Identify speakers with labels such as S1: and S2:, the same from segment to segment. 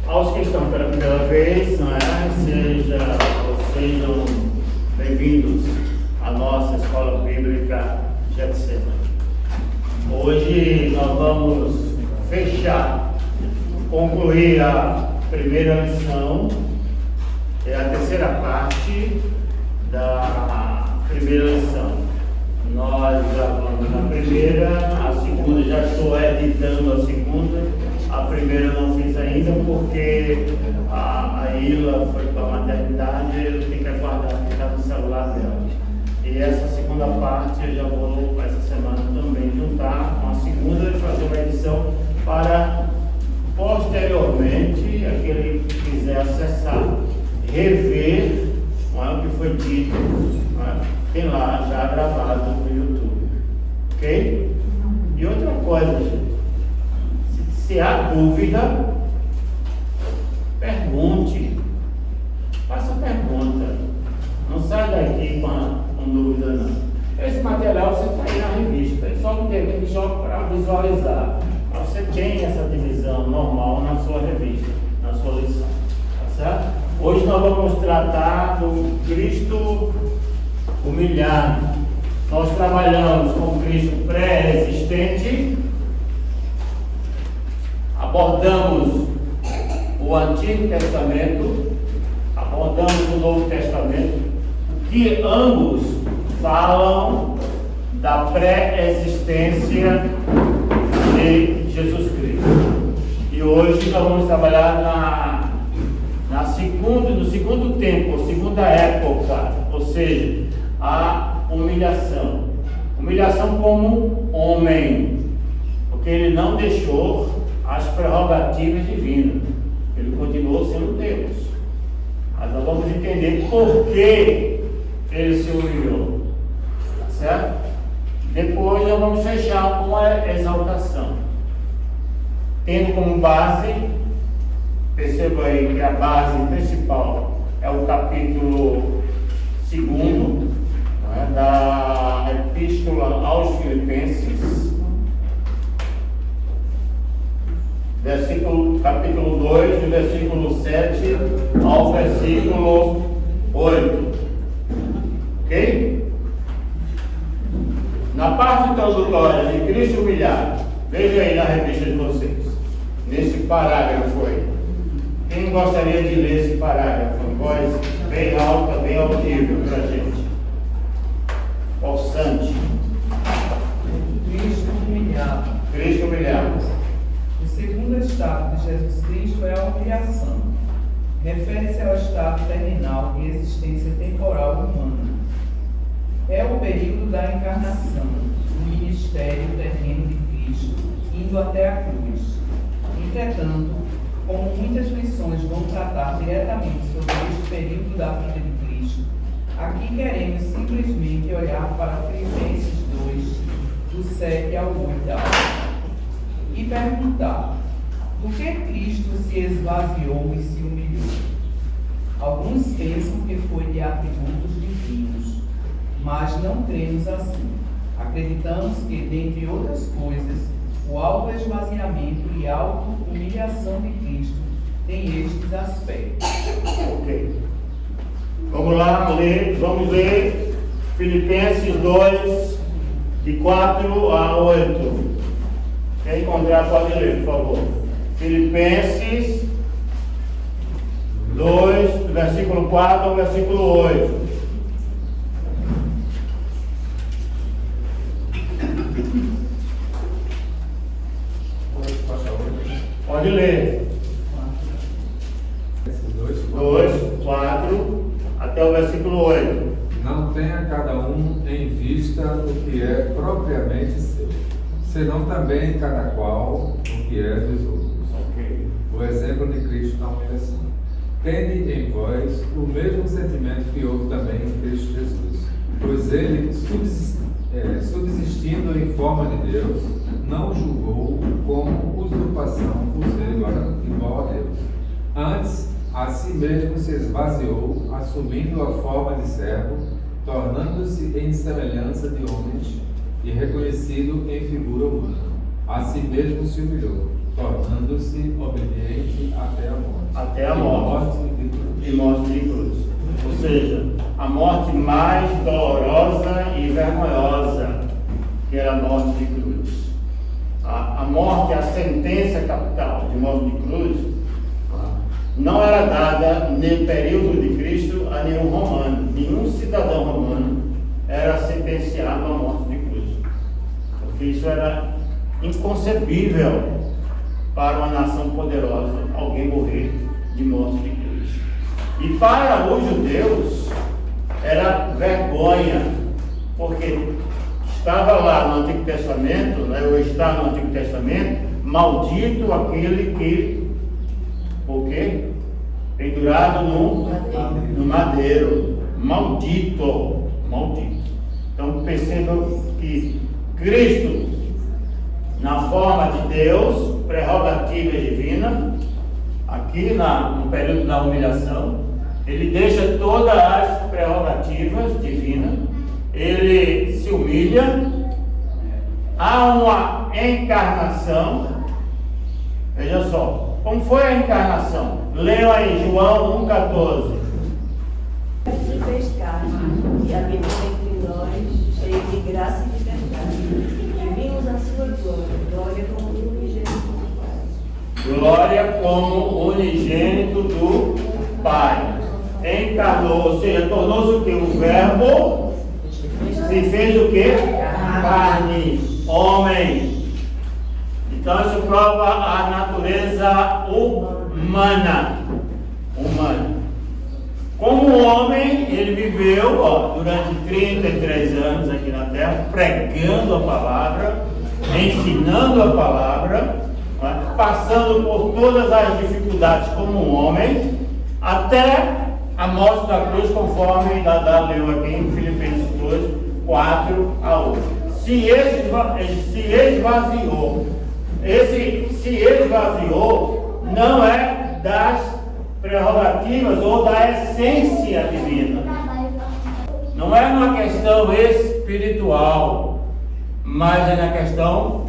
S1: Aos que estão pela primeira vez, não é? Sejam bem-vindos à nossa escola bíblica Getsemane. Hoje nós vamos concluir a primeira lição, é a terceira parte da primeira lição. Nós gravamos na primeira, a segunda já estou editando a segunda. A primeira não fiz ainda porque a Ilha foi para a maternidade e eu tenho que aguardar ficar no celular dela. E essa segunda parte eu já vou, essa semana também, juntar com a segunda e fazer uma edição para, posteriormente, aquele que quiser acessar, rever o que foi dito, tem lá já gravado no YouTube. Ok? E outra coisa, gente. Se há dúvida, pergunte, faça pergunta, não sai daqui com dúvida não. Esse material você está aí na revista, só não tem só para visualizar, mas você tem essa divisão normal na sua revista, na sua lição, tá certo? Hoje nós vamos tratar do Cristo humilhado. Nós trabalhamos com Cristo pré-existente. Abordamos o Antigo Testamento, abordamos o Novo Testamento, que ambos falam da pré-existência de Jesus Cristo. E hoje nós vamos trabalhar no segundo tempo, segunda época, ou seja, a humilhação. Humilhação como homem, porque ele não deixou as prerrogativas divinas. Ele continuou sendo Deus. Mas nós vamos entender por que ele se humilhou. Tá certo? Depois nós vamos fechar com a exaltação. Tendo como base, perceba aí que a base principal é o capítulo 2, da Epístola aos Filipenses. Capítulo 2, do versículo 7 ao versículo 8. Ok? Na parte introdutória de Cristo humilhado, veja aí na revista de vocês, nesse parágrafo aí. Quem gostaria de ler esse parágrafo em voz bem alta, bem audível para a gente? Possante.
S2: Cristo humilhado.
S1: Cristo humilhado.
S2: O segundo estado de Jesus Cristo é a humilhação. Refere-se ao estado terminal de existência temporal humana. É o período da encarnação, do ministério terreno de Cristo, indo até a cruz. Entretanto, como muitas lições vão tratar diretamente sobre este período da vida de Cristo, aqui queremos simplesmente olhar para Filipenses 2, do 7 ao 8. E perguntar: por que Cristo se esvaziou e se humilhou? Alguns pensam que foi de atributos divinos, mas não cremos assim. Acreditamos que, dentre outras coisas, o auto-esvaziamento e auto-humilhação de Cristo tem estes aspectos.
S1: Ok. Vamos lá, vamos ler Filipenses 2, de 4 a 8. Quem encontrar pode ler, por favor. Filipenses 2, do versículo 4 ao versículo 8. Pode ler. 2, 4, até o versículo 8.
S3: Não tenha cada um em vista o que é propriamente seu, senão também cada qual o que é dos outros.
S1: Ok.
S3: O exemplo de Cristo na humilhação. Tende em vós o mesmo sentimento que houve também em Cristo Jesus, pois ele, subsistindo em forma de Deus, não julgou como usurpação por ser igual a Deus. Antes, a si mesmo se esvaziou, assumindo a forma de servo, tornando-se em semelhança de homens e reconhecido em figura humana. A si mesmo se humilhou, tornando-se obediente até a morte.
S1: até a morte e morte de cruz. Ou seja, a morte mais dolorosa e vergonhosa, que era a morte de cruz. A morte, a sentença capital de morte de cruz, não era dada no período de Cristo a nenhum romano. Nenhum cidadão romano era sentenciado à morte de cruz, porque isso era inconcebível para uma nação poderosa, alguém morrer de morte de cruz. E para os judeus era vergonha, porque estava lá no Antigo Testamento, ou está no Antigo Testamento, maldito aquele que, o quê? Pendurado no madeiro, maldito. Então percebam que Cristo, na forma de Deus, prerrogativa divina, aqui no período da humilhação, ele deixa todas as prerrogativas divinas, ele se humilha, há uma encarnação. Veja só, como foi a encarnação? Leiam aí João 1,14.
S4: Se fez carne e habitou entre nós, cheio de graça e de verdade. E vimos a sua glória como unigênito do Pai.
S1: Glória como unigênito do Pai. Encarnou, ou seja, tornou-se o que? O verbo se fez o que? Carne, homem. Então isso prova a natureza humana. Como homem, ele viveu durante 33 anos aqui na terra, pregando a palavra, ensinando a palavra, passando por todas as dificuldades como um homem, até a morte da cruz, conforme Dada leu aqui em Filipenses 2, 4 a 8. Se esvaziou. Esse se esvaziou não é das prerrogativas ou da essência divina. Não é uma questão espiritual, mas é na questão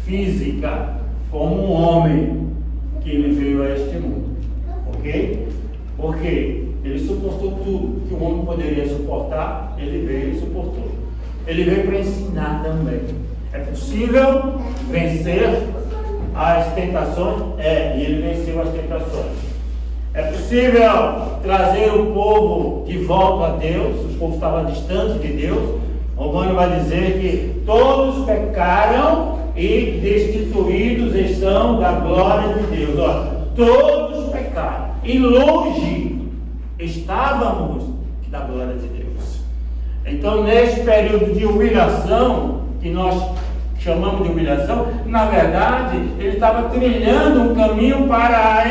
S1: física, como um homem que ele veio a este mundo. Ok? Porque ele suportou tudo que o homem poderia suportar, ele veio e suportou. Ele veio para ensinar também. É possível vencer as tentações? E ele venceu as tentações. É possível trazer o povo de volta a Deus? O povo estava distante de Deus. Romano vai dizer que todos pecaram e destituídos estão da glória de Deus. Olha, todos pecaram e longe estávamos da glória de Deus. Então, neste período de humilhação, que nós chamamos de humilhação, na verdade, ele estava trilhando um caminho para a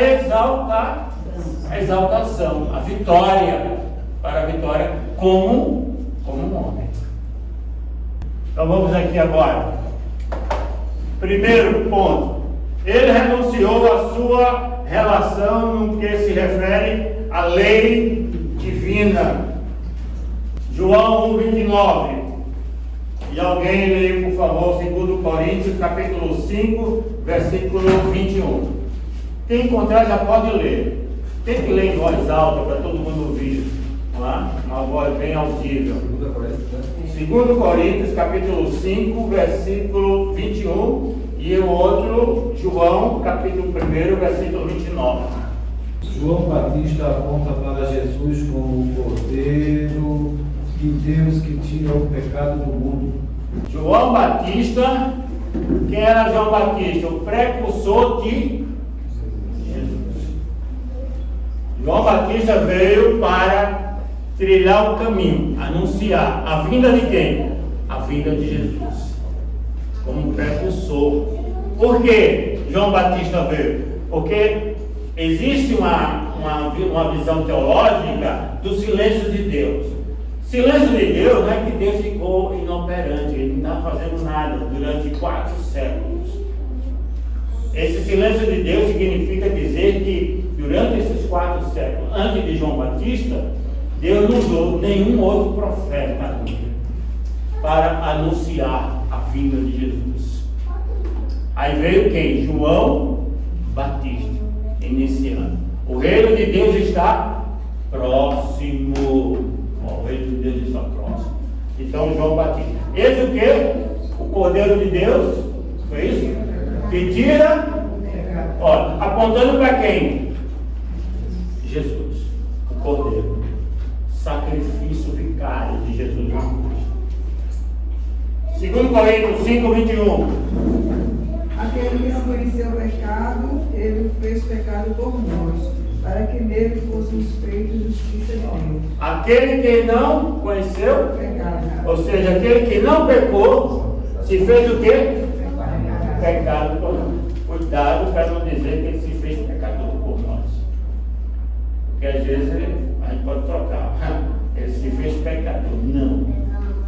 S1: exaltação, a vitória, para a vitória como um homem. Então vamos aqui agora. Primeiro ponto, ele renunciou à sua relação no que se refere à lei divina. João 1,29. E alguém leia, por favor, 2 Coríntios, capítulo 5, versículo 21. Quem encontrar já pode ler. Tem que ler em voz alta para todo mundo ouvir, não é? Uma voz bem audível. 2 Coríntios, capítulo 5, versículo 21, e o outro, João, capítulo 1, versículo 29.
S5: João Batista aponta para Jesus como o Cordeiro de Deus que tira o pecado do mundo.
S1: João Batista, quem era João Batista? O precursor de Jesus. João Batista veio para trilhar o caminho, anunciar a vinda de quem? A vinda de Jesus, como precursor. Por que João Batista veio? Porque existe uma visão teológica do silêncio de Deus. Silêncio de Deus não é que Deus ficou inoperante, ele não está fazendo nada durante 4 séculos. Esse silêncio de Deus significa dizer que durante esses 4 séculos, antes de João Batista, Deus não usou nenhum outro profeta para anunciar a vinda de Jesus. Aí veio quem? João Batista, iniciando. O reino de Deus está próximo. O reino de Deus está próximo. Então João Batista. Eis o que? O Cordeiro de Deus. Foi isso? Que tira. Olha, apontando para quem? Jesus. O Cordeiro. Sacrifício vicário de Jesus na cruz. 2 Coríntios 5, 21.
S6: Aquele que não conheceu o pecado, ele o fez pecado por nós, para que nele fôssemos feitos justiça de Deus.
S1: Aquele que não conheceu,
S6: Pecado.
S1: ou seja, aquele que não pecou, se fez o quê? Pecado por nós. Cuidado para não dizer que ele se fez pecador por nós. Porque às vezes a gente pode trocar. Ele se fez pecador. Não.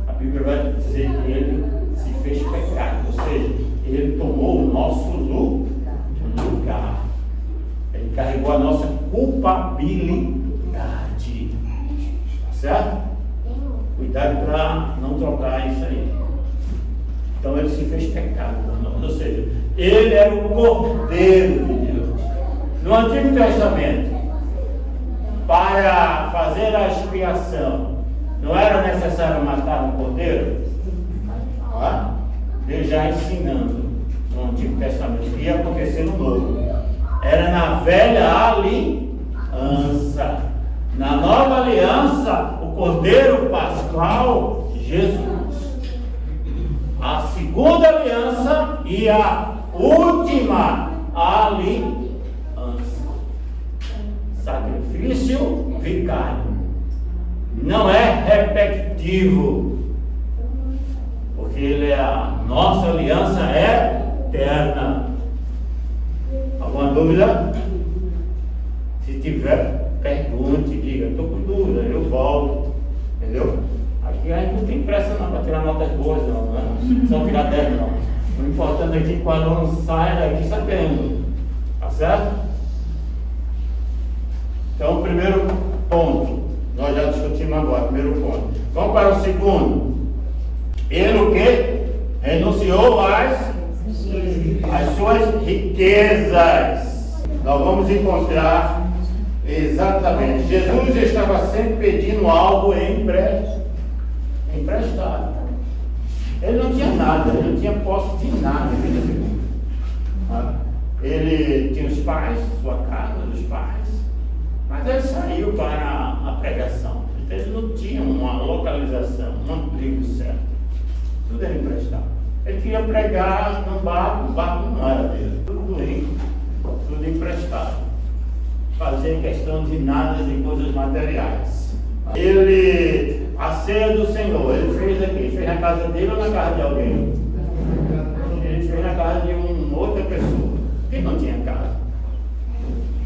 S1: A Bíblia vai dizer que ele se fez pecado. Ou seja, ele tomou o nosso lugar. Ele carregou a nossa culpabilidade. Tá certo? Cuidado para não trocar isso aí. Então ele se fez pecado por nós. Ou seja, ele era o Cordeiro de Deus. No Antigo Testamento, para fazer a expiação, não era necessário matar um cordeiro? Deus já ensinando no Antigo Testamento o que ia acontecer no Novo. Era na velha aliança. Na nova aliança, o Cordeiro Pascual, Jesus. A segunda aliança e a última aliança. Sacrifício vicário. Não é repetitivo. Porque ele é a nossa aliança eterna. Alguma dúvida? Se tiver, pergunte, diga, estou com dúvida, eu volto. Entendeu? Aqui a gente não tem pressa não para tirar notas boas, não, né? Só tirar 10 não. O importante é que o aluno saia daqui sabendo. Tá certo? Então, o primeiro ponto, nós já discutimos agora, primeiro ponto. Vamos para o segundo. Ele o quê? Renunciou às suas riquezas. Nós vamos encontrar exatamente. Jesus estava sempre pedindo algo emprestado. Ele não tinha nada, ele não tinha posse de nada. Ele tinha os pais, sua casa dos pais. Mas ele saiu para a pregação. Ele não tinha uma localização, um abrigo certo. Tudo era emprestado. Ele queria pregar num barco, o barco não era dele. Tudo rico, tudo emprestado. Fazia questão de nada de coisas materiais. A ceia do Senhor, ele fez aqui. Fez na casa dele ou na casa de alguém? Ele fez na casa de uma outra pessoa. Ele não tinha casa.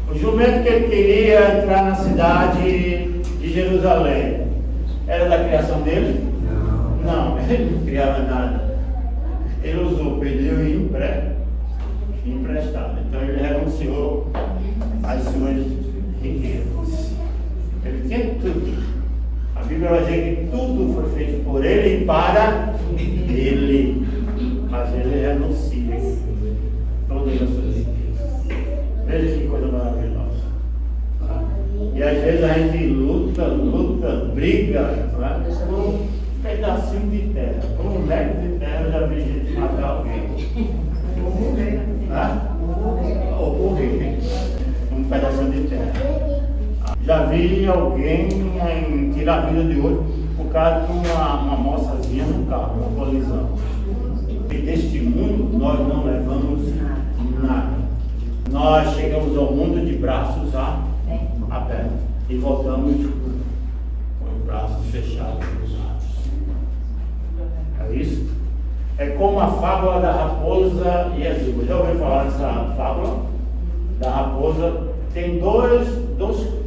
S1: O jumento que ele queria entrar na cidade de Jerusalém era da criação dele? Não, ele não criava nada. Ele usou, perdeu e emprestado. Então ele renunciou às suas riquezas. Ele tinha tudo. A Bíblia vai dizer que tudo foi feito por ele e para ele. Mas ele renuncia todas as suas riquezas. Veja que coisa maravilhosa. E às vezes a gente luta, briga, não é? Por um pedacinho de terra, por um metro de terra. Eu já vi gente matar alguém. Ou morrer. Um pedacinho de terra. Já vi alguém tirar a vida de outro por causa de uma moçazinha no carro, uma colisão. E deste mundo nós não levamos nada. Nós chegamos ao mundo de braços abertos e voltamos com os braços fechados cruzados. É isso? É como a fábula da raposa e a zebra. Já ouviu falar dessa fábula? Da raposa. Tem dois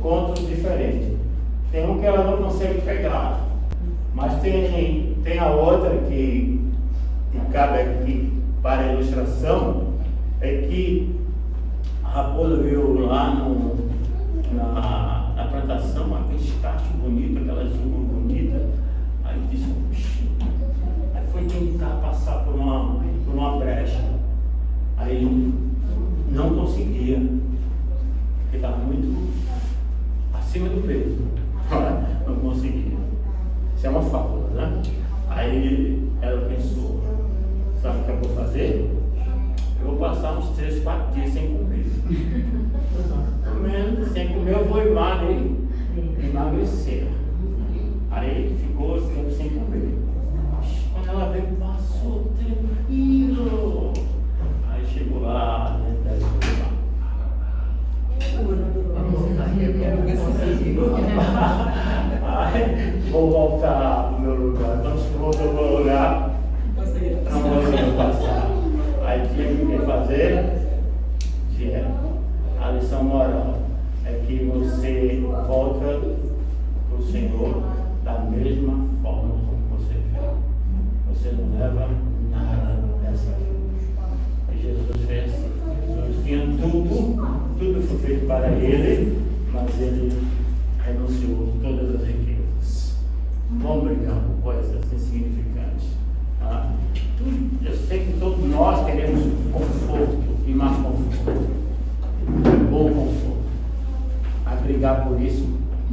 S1: contos diferentes. Tem um que ela não consegue pegar, mas tem a outra que cabe aqui para a ilustração, é que a raposa viu lá na plantação aquele cacho bonito, aquelas uvas bonitas, aí disse, aí foi tentar passar por uma brecha, aí não conseguia, porque estava muito acima do peso. Não conseguia. Isso é uma fábula, né? Aí ela pensou, sabe o que eu vou fazer? Eu vou passar uns 3, 4 dias sem comer. Pelo menos sem comer eu vou emagrecer. Aí ficou tempo sem comer. Quando ela veio, passou tranquilo. Aí chegou lá, né? Vou voltar pro meu lugar. Quando você voltou pro meu lugar, não vou passar. Aí tinha que fazer dieta. A lição moral é que você volta para o Senhor da mesma forma como você veio. Você não leva nada dessa vida. E Jesus fez assim. Jesus tinha tudo foi feito para ele, mas ele renunciou a todas as riquezas. Vamos brigar com coisas insignificantes. Tá? Eu sei que todos nós queremos conforto e mais conforto. É bom conforto. A brigar por isso,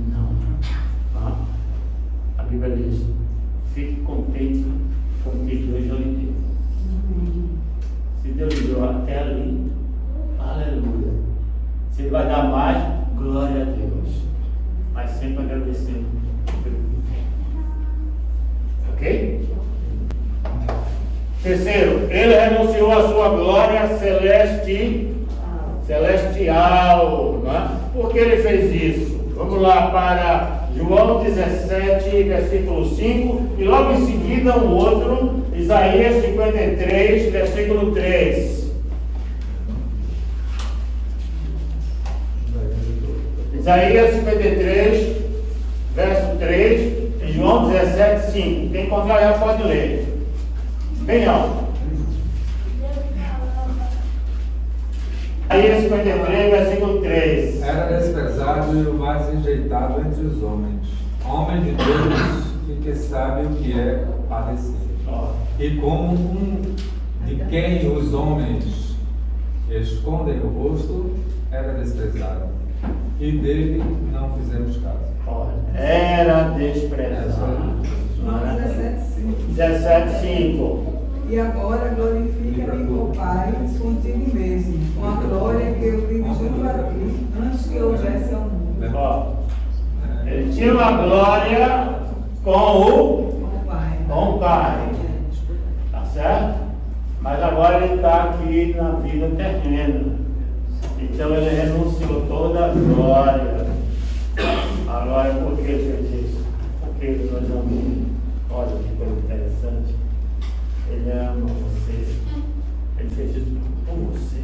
S1: não. Tá? A Bíblia diz: fique contente com o que Deus já lhe deu. Se Deus lhe deu até ali, aleluia. Se Ele vai dar mais, glória a Deus. Mas sempre agradecendo pelo que tem. Ok? Terceiro, ele renunciou à sua glória celestial. Não é? Por que ele fez isso? Vamos lá para João 17, versículo 5, e logo em seguida um outro, Isaías 53, versículo 3. Isaías 53, verso 3, e João 17, 5. Quem encontrar já pode ler. Bem alto. Isaías 53, versículo 3.
S3: Era desprezado e o mais rejeitado entre os homens, homem de Deus e que sabe o que é padecer. E como um de quem os homens escondem o rosto, era desprezado, e dele não fizemos caso.
S1: Era desprezado.
S6: João 17,5.
S1: 17,5.
S6: E agora glorifica-me, ó Pai, contigo mesmo, com a glória que eu tive junto a ti, antes que houvesse ao mundo.
S1: Ó, ele tinha uma glória com o Pai. Tá certo? Mas agora ele está aqui na vida terrena. Então ele renunciou toda a glória. Agora, por que ele fez isso? Porque ele nos amou. Olha que coisa interessante. Ele ama você. Ele fez isso por você.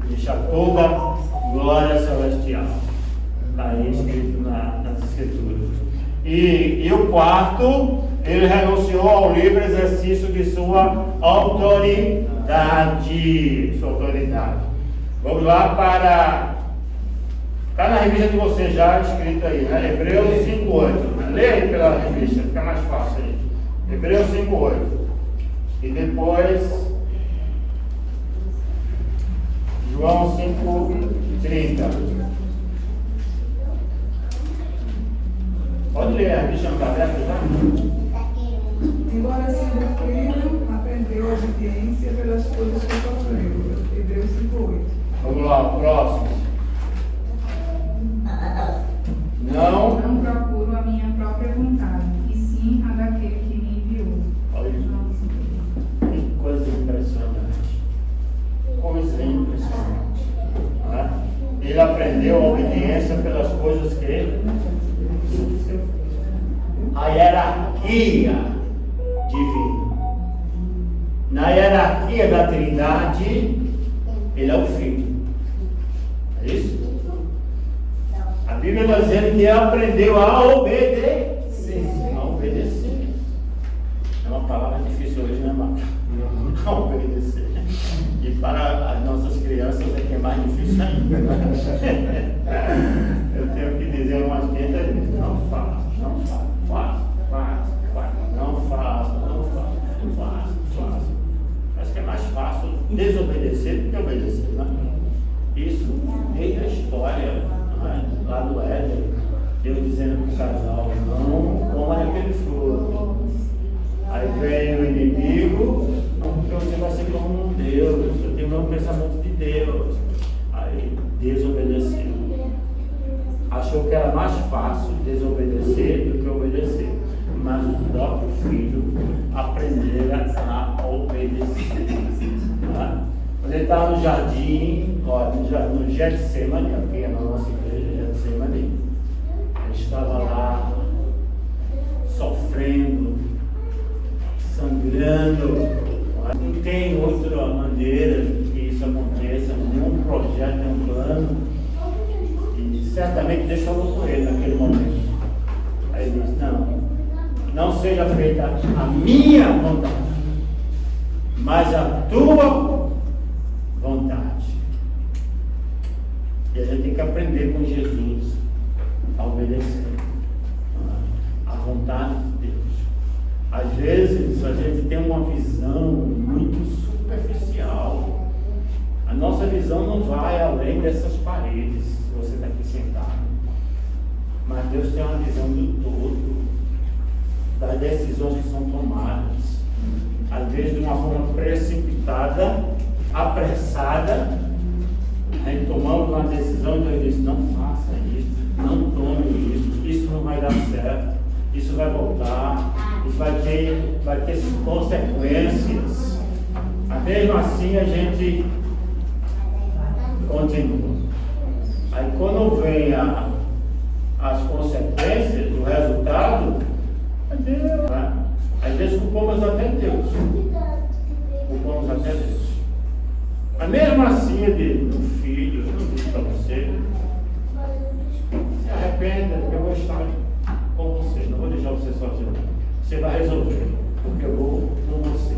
S1: Deixa toda a glória celestial. Está aí escrito nas Escrituras. E o quarto, ele renunciou ao livre exercício de sua autoridade. Vamos lá para... Está na revista de você já escrito aí, né? Hebreus 5,8. Leia aí pela revista, fica mais fácil aí. Hebreus 5,8. E depois João 5,30. Pode ler, a revista não está aberta já?
S6: Embora sendo filho, aprendeu a obediência pelas coisas que sofreu. Hebreus 5,8.
S1: Vamos lá, próximo. Não
S7: procuro a minha própria vontade, e sim a daquele que me enviou.
S1: Olha isso. Que coisa impressionante. Coisa impressionante. Não é? Ele aprendeu a obediência pelas coisas que ele sofreu. A hierarquia divina. Na hierarquia da Trindade, ele é o Filho. É isso? A Bíblia está dizendo que ele aprendeu a obedecer. A obedecer. É uma palavra difícil hoje, né, Marcos? A obedecer. E para as nossas crianças é que é mais difícil ainda. Eu tenho que dizer umas 500 vezes: não faça, não faça, faça, não faça. Acho que é mais fácil desobedecer do que obedecer, né? Isso desde a história, né? Lá do Éden, Deus dizendo para o casal, não coma daquele fruto. Aí vem o inimigo, porque você vai ser como um Deus, eu tenho o mesmo pensamento de Deus. Aí desobedeceu. Achou que era mais fácil desobedecer do que obedecer. Mas o próprio filho aprendera a obedecer. Tá? Quando ele estava no jardim, no Getsemane, aqui na nossa igreja, Getsemane, ele estava lá sofrendo, sangrando. Não tem outra maneira que isso aconteça, nenhum projeto, nenhum plano. E certamente Deus falou com ele naquele momento. Aí ele disse, não seja feita a minha vontade, mas a tua vontade. E a gente tem que aprender com Jesus a obedecer a vontade de Deus. Às vezes a gente tem uma visão muito superficial. A nossa visão não vai além dessas paredes, se você está aqui sentado. Mas Deus tem uma visão do todo, das decisões que são tomadas. Às vezes de uma forma precipitada, apressada, a gente tomamos uma decisão e Deus diz, não faça isso, não tome isso não vai dar certo, isso vai voltar, isso vai ter consequências. Mas mesmo assim a gente continua. Aí quando vem as consequências, o resultado, às vezes culpamos até Deus. Culpamos até Deus. Mas mesmo assim ele diz, meu filho, eu não disse para você, se arrependa, porque eu vou estar com você, não vou deixar você sozinho. Você vai resolver, porque eu vou com você.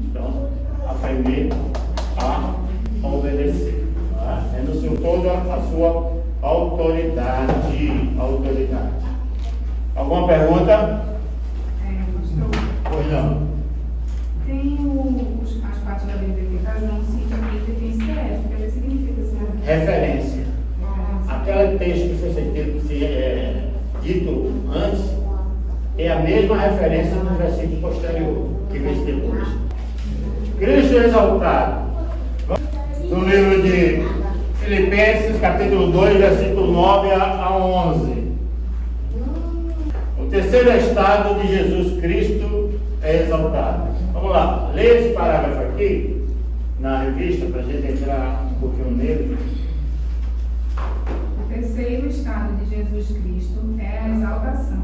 S1: Então, aprender a obedecer. É no seu toda a sua autoridade. Alguma pergunta?
S7: Pastor,
S1: Pois não.
S7: tem as partes da Bíblia que João cita aqui que tem CF, o que significa CF?
S1: Referência. Aquele texto que foi dito antes é a mesma referência no versículo posterior, que vem depois. Cristo exaltado. No livro de Filipenses, capítulo 2, versículo 9 a 11. O terceiro estado de Jesus Cristo é exaltado. Vamos lá, lê esse parágrafo aqui na revista para a gente entrar um pouquinho nele.
S7: O terceiro estado de Jesus Cristo é a exaltação,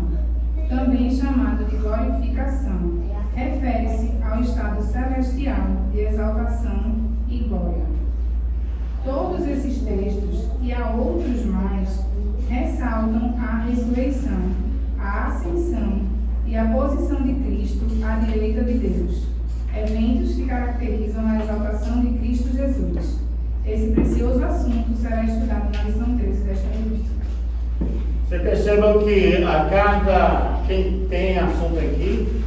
S7: também chamado de glorificação. Refere-se ao estado celestial de exaltação e glória. Todos esses textos, e há outros mais, ressaltam a ressurreição, a ascensão e a posição de Cristo à direita de Deus, eventos que caracterizam a exaltação de Cristo Jesus. Esse precioso assunto será estudado na lição 13 desta revista.
S1: Você perceba que a cada quem tem assunto aqui,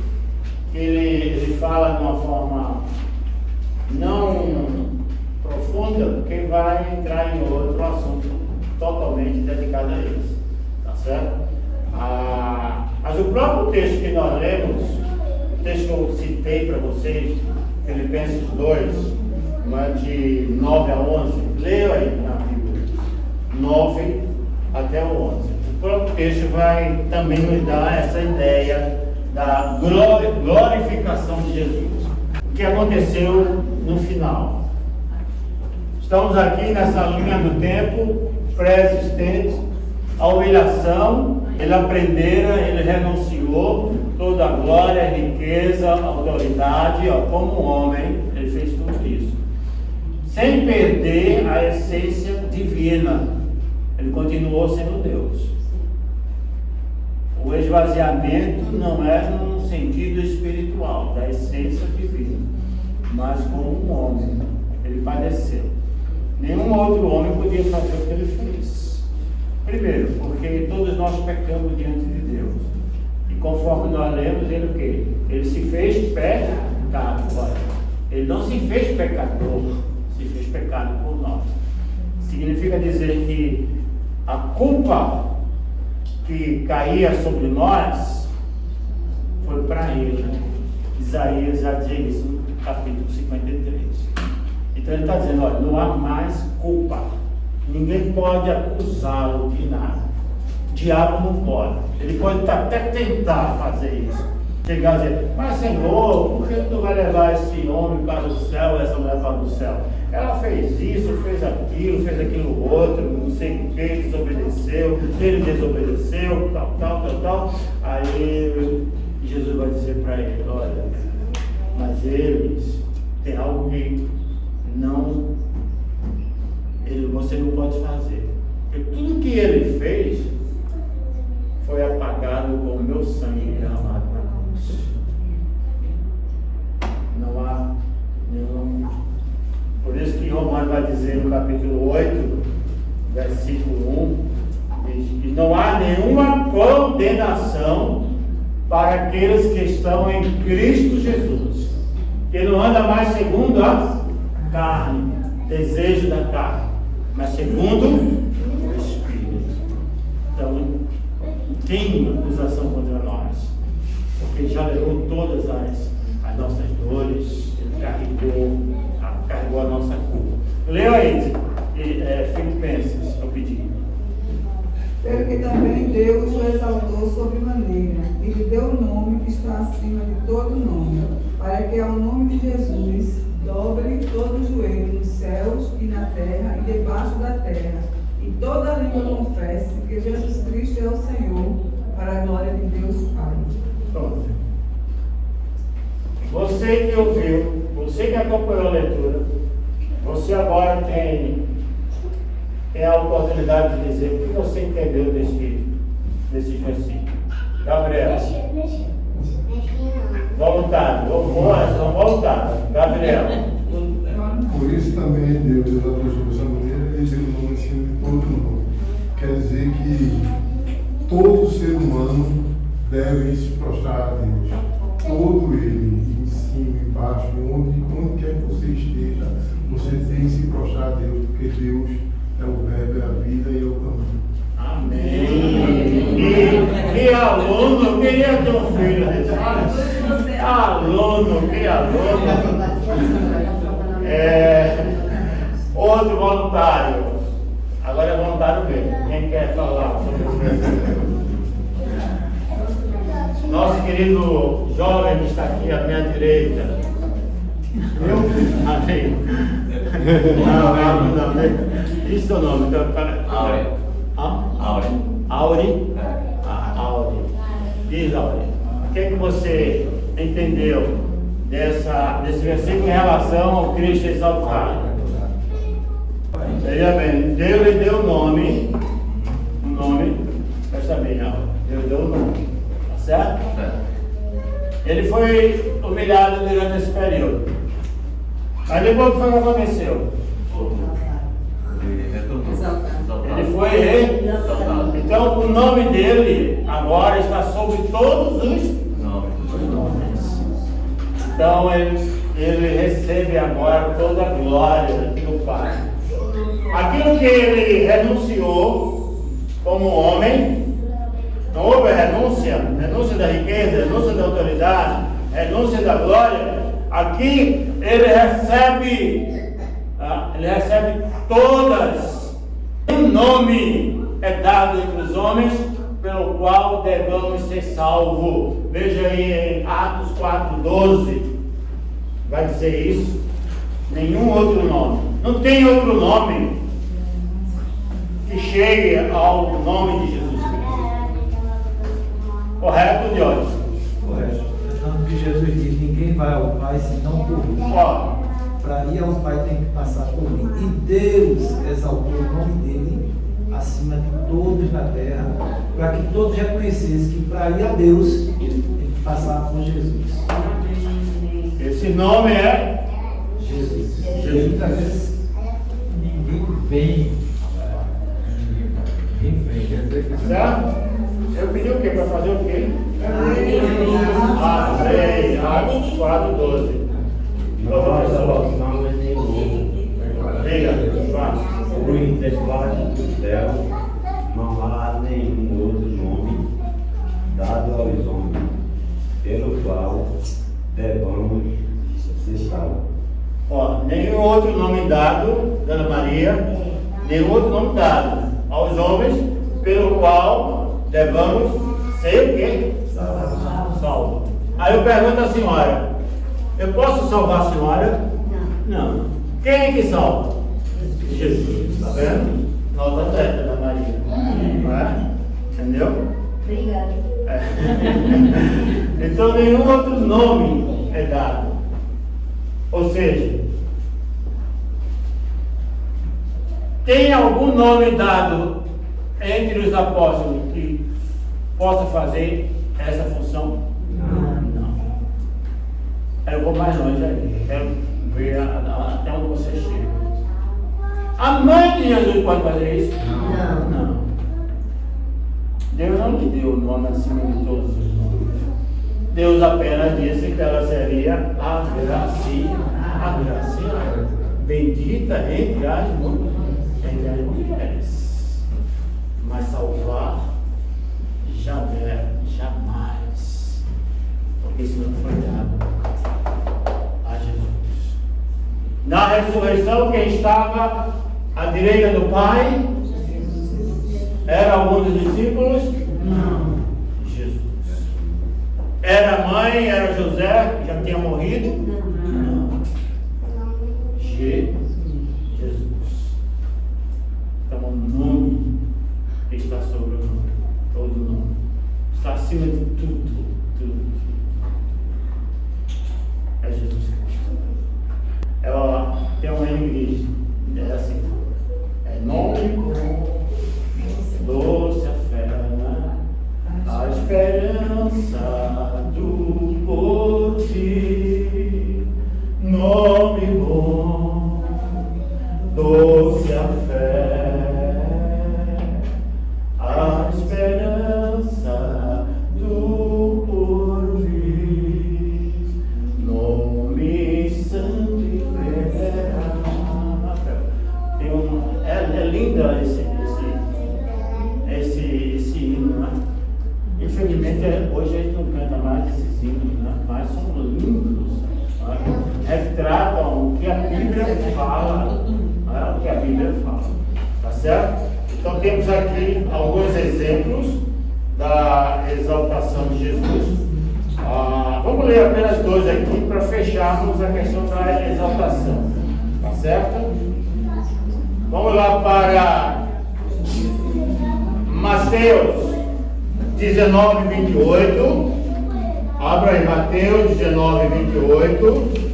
S1: ele fala de uma forma não profunda, porque vai entrar em outro assunto totalmente dedicado a isso. Tá certo? Mas o próprio texto que nós lemos, o texto que eu citei para vocês, Filipenses 2, de 9 a 11, leia aí na Bíblia, 9 até o 11. O próprio texto vai também nos dar essa ideia da glorificação de Jesus. O que aconteceu no final? Estamos aqui nessa linha do tempo pré-existente, a humilhação, ele aprendera, ele renunciou toda a glória, riqueza, autoridade, como homem, ele fez tudo isso. Sem perder a essência divina, ele continuou sendo Deus. O esvaziamento não é no sentido espiritual, da essência divina, mas como um homem, ele padeceu. Nenhum outro homem podia fazer o que ele fez. Primeiro, porque todos nós pecamos diante de Deus. E conforme nós lemos, ele o quê? Ele se fez pecado. Ele não se fez pecador, se fez pecado por nós. Significa dizer que a culpa que caía sobre nós foi para ele. Isaías já diz isso no capítulo 53. Então ele está dizendo, olha, não há mais culpa. Ninguém pode acusá-lo de nada. O diabo não pode. Ele pode até tentar fazer isso. Chegar e dizer, mas Senhor, por que tu vai levar esse homem para o céu, essa mulher para o céu? Ela fez isso, fez aquilo outro, não sei o que, desobedeceu, ele desobedeceu, tal. Aí Jesus vai dizer para ele, olha, mas eles têm algo que você não pode fazer. Porque tudo que ele fez foi apagado com o meu sangue derramado na cruz. Não há nenhum. Por isso que Romanos vai dizer no capítulo 8, versículo 1, diz que não há nenhuma condenação para aqueles que estão em Cristo Jesus, que não anda mais segundo a carne, desejo da carne, mas segundo o Espírito. Então, não tem acusação contra nós, porque Ele já levou todas as nossas dores, Ele carregou a nossa culpa. Leia aí, Filipenses, eu pedi.
S6: Pelo que também Deus o exaltou sobremaneira, e lhe deu o nome que está acima de todo nome, para que ao nome de Jesus dobre todo o joelho nos céus e na terra e debaixo da terra, e toda a língua confesse que Jesus Cristo é o Senhor, para a glória de Deus Pai.
S1: Pronto. Você que ouviu, você que acompanhou a leitura, você agora tem a oportunidade de dizer o que você entendeu desse versículo. Gabriel. Voluntário. Voluntário. Gabriel.
S8: Por isso também Deus exaltou sobre essa maneira e deu o nome acima de todo nome. Quer dizer que todo ser humano deve se prostrar a Deus. Todo ele, em cima, embaixo, onde quer que você esteja, você tem que se prostrar a Deus, porque Deus é o verbo, é a vida e é o caminho.
S1: Amém. Que aluno, eu queria ter um filho desse. Aluno, que aluno. Outro voluntário. Agora é voluntário mesmo. Quem quer falar sobre esse versículo? Nosso querido jovem que está aqui à minha direita. Amém. Não. Isso é o nome. Auri. Auri. Diz, Auri. O que você entendeu desse versículo em relação ao Cristo exaltado? Veja bem, Deus lhe deu o nome. Presta bem, Auri. Deus deu o nome. Tá certo? Ele foi humilhado durante esse período. Mas depois o que foi que aconteceu? Ele foi então o nome dele agora está sobre todos os nomes. Então ele recebe agora toda a glória do Pai. Aquilo que ele renunciou como homem, não houve renúncia da riqueza, renúncia da autoridade, renúncia da glória. Aqui ele recebe todas. Um nome é dado entre os homens pelo qual devemos ser salvos. Veja aí em Atos 4:12. Vai dizer isso. Nenhum outro nome. Não tem outro nome que chegue ao nome de Jesus Cristo. Correto, Diógenes?
S5: Correto. Tanto que Jesus diz, ninguém vai ao Pai senão por mim. Para ir ao Pai tem que passar por mim. E Deus exaltou o nome dele acima de todos na terra, para que todos reconhecessem que para ir a Deus tem que passar por Jesus.
S1: Esse nome é
S5: Jesus. Jesus. Ninguém vem. Quer dizer que
S1: certo? Eu pedi o quê? Para fazer o quê? Atos 4:12.
S9: Nós alcançamos nenhum. Por interesse do céu, não há nenhum outro nome
S1: nenhum outro nome dado, Dona Maria, nenhum outro nome dado aos homens, pelo qual devamos ser o quê? Salvo. Aí eu pergunto à senhora, eu posso salvar a senhora? Não. Quem é que salva? Jesus. Está vendo? Nota 10 da Maria. Não é? Entendeu?
S4: Obrigada.
S1: Então nenhum outro nome é dado. Ou seja, tem algum nome dado entre os apóstolos que possa fazer essa função? Não. Eu vou mais longe aí. Quero ver até onde você chega. A mãe de Jesus pode fazer isso? Não. Deus não lhe deu o nome acima de todos os nomes. Deus apenas disse que ela seria agraciada, bendita entre as mulheres. Mas salvar, jamais. Porque isso não foi dado a Jesus. Na ressurreição, quem estava à direita do Pai era algum dos discípulos? Não. Jesus. Era a mãe, era José, que já tinha morrido? Não. Jesus. Então o nome está sobre o nome. Todo o nome. Está acima de tudo. É Jesus Cristo. Tem uma em inglês. É assim. É nome doce a fé, a esperança do porvir, nome bom, doce a fé, a esperança do porvir, nome santo e venerável. É linda esse hino, né? Infelizmente hoje a gente não canta mais esses hinos, né? Mas são lindos, né? Retratam o que a Bíblia fala, né? O que a Bíblia fala, tá certo? Então temos aqui alguns exemplos da exaltação de Jesus. Vamos ler apenas dois aqui para fecharmos a questão da exaltação, tá certo? Vamos lá para Mateus 19, 28. Abra aí Mateus 19, 28.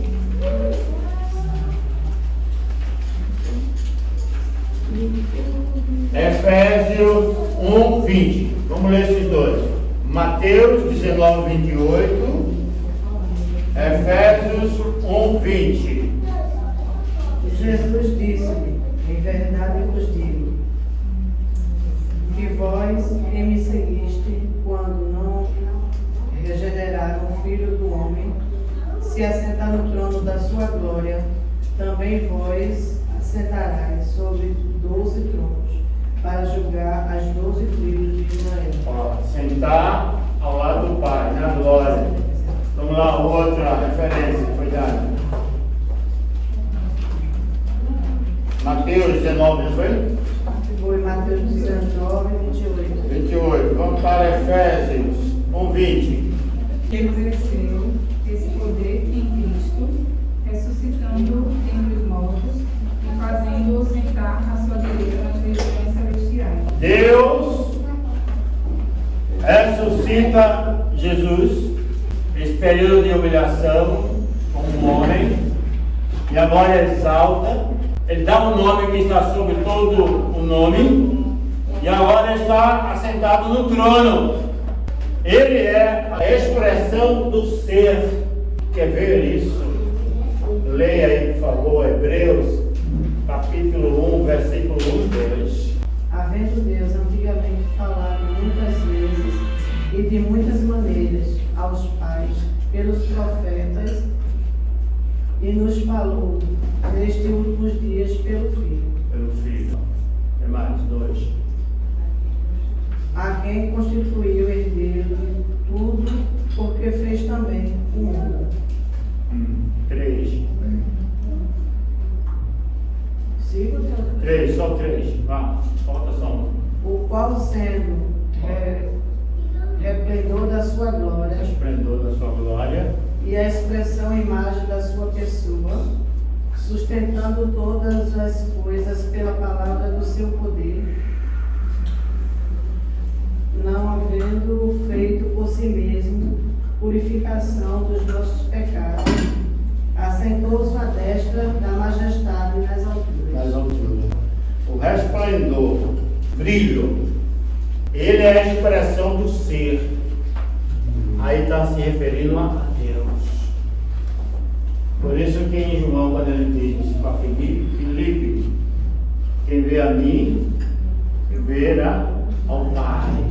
S1: Efésios 1, 20. Vamos ler esses dois. Mateus 19, 28. Efésios 1, 20.
S10: Jesus disse-lhe: em verdade vos digo, que vós que me seguiste, quando não regeneraram o Filho do Homem, se assentar no trono da sua glória, também vós assentarais sobre 12 tronos, para julgar as 12 tribos de Israel.
S1: Sentar ao lado do Pai, na glória. Vamos lá, outra referência, cuidado. Mateus 19, não foi?
S10: Foi Mateus 19, 28.
S1: 28. Vamos para Efésios 1, 20.
S7: Exerceu esse poder em Cristo, ressuscitando dentre os mortos e fazendo-o sentar à sua direita nas regiões celestiais.
S1: Deus ressuscita Jesus, esse período de humilhação, como um homem, e agora ele exalta. Ele dá um nome que está sobre todo o nome, e agora está assentado no trono. Ele é a expressão do ser. Quer ver isso? Leia aí, por favor, Hebreus, capítulo 1, versículo 1 e 2.
S10: Havendo Deus antigamente falado muitas vezes e de muitas maneiras aos pais pelos profetas, e nos falou nestes últimos dias pelo Filho.
S1: Pelo Filho. Tem mais 2.
S10: A quem constituiu herdeiro de tudo, porque fez também o mundo.
S1: 3.
S10: qual sendo resplendor da sua glória
S1: Esplendor da sua glória
S10: e a expressão e imagem da sua pessoa, sustentando todas as coisas pela palavra do seu poder, não havendo feito por si mesmo purificação dos nossos pecados, assentou-se à destra da majestade nas
S1: nas
S10: alturas.
S1: alturas. O resplendor, brilho, ele é a expressão do ser. Aí está se referindo a Deus. Por isso que em João, quando ele diz para Filipe, quem vê a mim, verá ao Pai.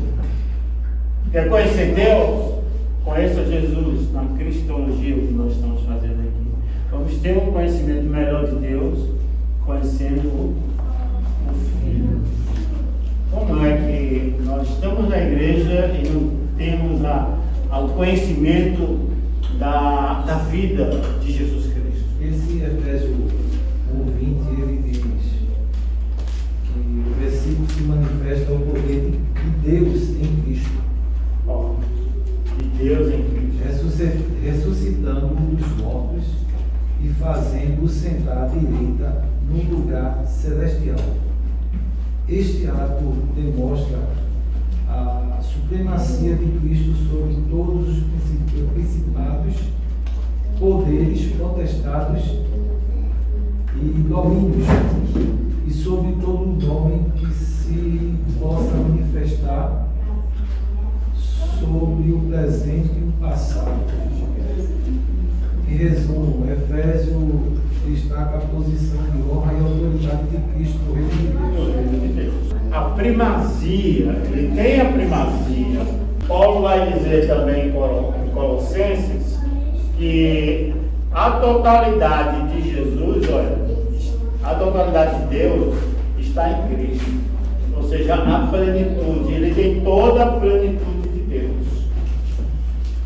S1: Quer conhecer Deus? Conheça Jesus na cristologia, o que nós estamos fazendo aqui. Vamos ter um conhecimento melhor de Deus, conhecendo o Filho. Como é que nós estamos na igreja e não temos o conhecimento da vida de Jesus Cristo?
S5: Esse Efésios 1:20, ele diz que o versículo se manifesta o poder de Deus em Cristo.
S1: Ó, de Deus em Cristo.
S5: Ressuscitando os mortos e fazendo-o sentar à direita num lugar celestial. Este ato demonstra a supremacia de Cristo sobre todos os principados, poderes, potestades e domínios, e sobre todo o nome que se possa manifestar sobre o presente e o passado. Em resumo, Efésio destaca a posição de honra e autoridade de Cristo no reino de Deus.
S1: A primazia, ele tem a primazia. Paulo vai dizer também em Colossenses que a totalidade de Jesus, olha, a totalidade de Deus está em Cristo. Ou seja, a plenitude, ele tem toda a plenitude de Deus.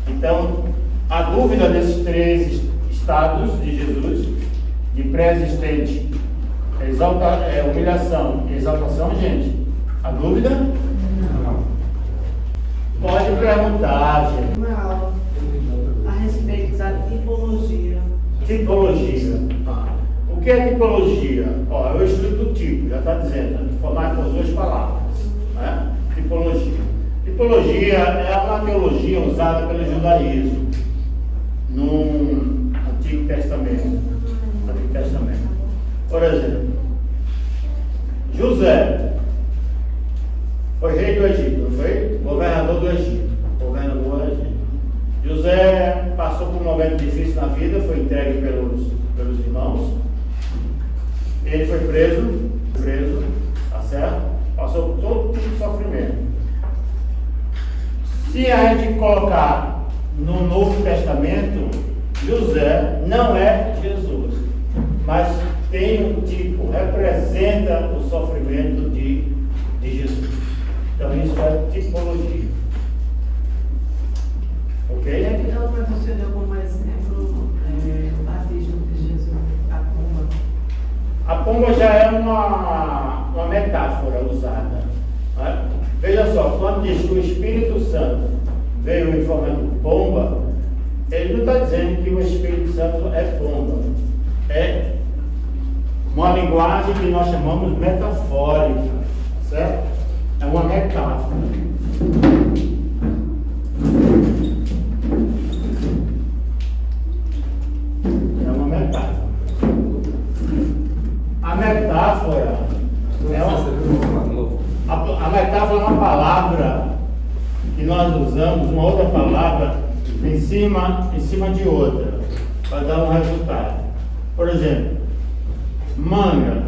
S1: Então, a dúvida desses três estados de Jesus, de pré-existente, humilhação e exaltação, gente, a dúvida? Não. Pode perguntar, gente.
S10: Uma aula a respeito da tipologia.
S1: Tipologia. O que é tipologia? Ó, é o estudo do tipo, já está dizendo, formado por duas palavras, né? Tipologia. Tipologia é uma teologia usada pelo judaísmo no Antigo Testamento. Por exemplo, José foi rei do Egito, não foi? Governador do Egito. José passou por um momento difícil na vida, foi entregue pelos irmãos. Ele foi preso, tá certo? Passou por todo tipo de sofrimento. Se a gente colocar no Novo Testamento, José não é Jesus, mas tem um tipo, representa o sofrimento de Jesus. Então isso é tipologia. Ok?
S10: Então, para você dar como exemplo, o batismo de Jesus, a pomba.
S1: A pomba já é uma metáfora usada. Né? Veja só, quando diz que o Espírito Santo veio em forma de pomba, ele não está dizendo que o Espírito Santo é pomba. É uma linguagem que nós chamamos metafórica, certo? É uma metáfora. É uma metáfora. A metáfora a metáfora é uma palavra que nós usamos, uma outra palavra em cima de outra, para dar um resultado. Por exemplo, manga.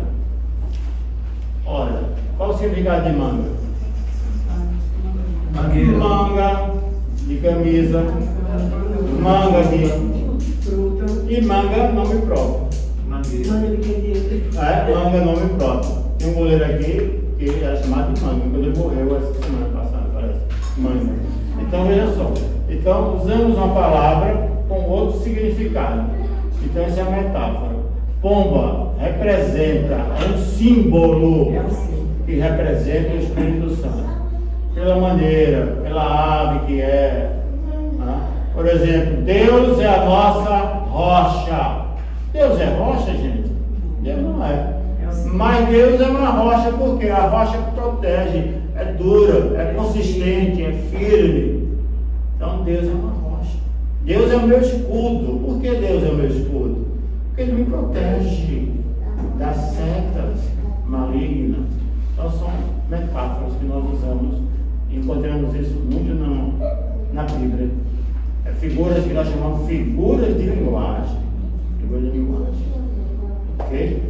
S1: Olha, qual o significado de manga? Manga de camisa, manga de fruta e manga nome próprio.
S10: Manga de quem?
S1: Manga nome próprio. Tem um goleiro aqui que era chamado de manga, quando ele morreu essa semana passada, parece. Manga. Então veja só. Então usamos uma palavra com outro significado. Então essa é a metáfora. Pomba representa, é um símbolo. que representa o Espírito Santo. Pela maneira, pela ave que é. Por exemplo, Deus é a nossa rocha. Deus é rocha, gente? Deus não é. Mas Deus é uma rocha porque a rocha protege, é dura, é consistente, é firme. Então Deus é uma rocha. Deus é o meu escudo. Por que Deus é o meu escudo? Porque Ele me protege das setas malignas. Então são metáforas que nós usamos. Encontramos isso muito na Bíblia. É figuras que nós chamamos figuras de linguagem. Figuras de linguagem. Ok?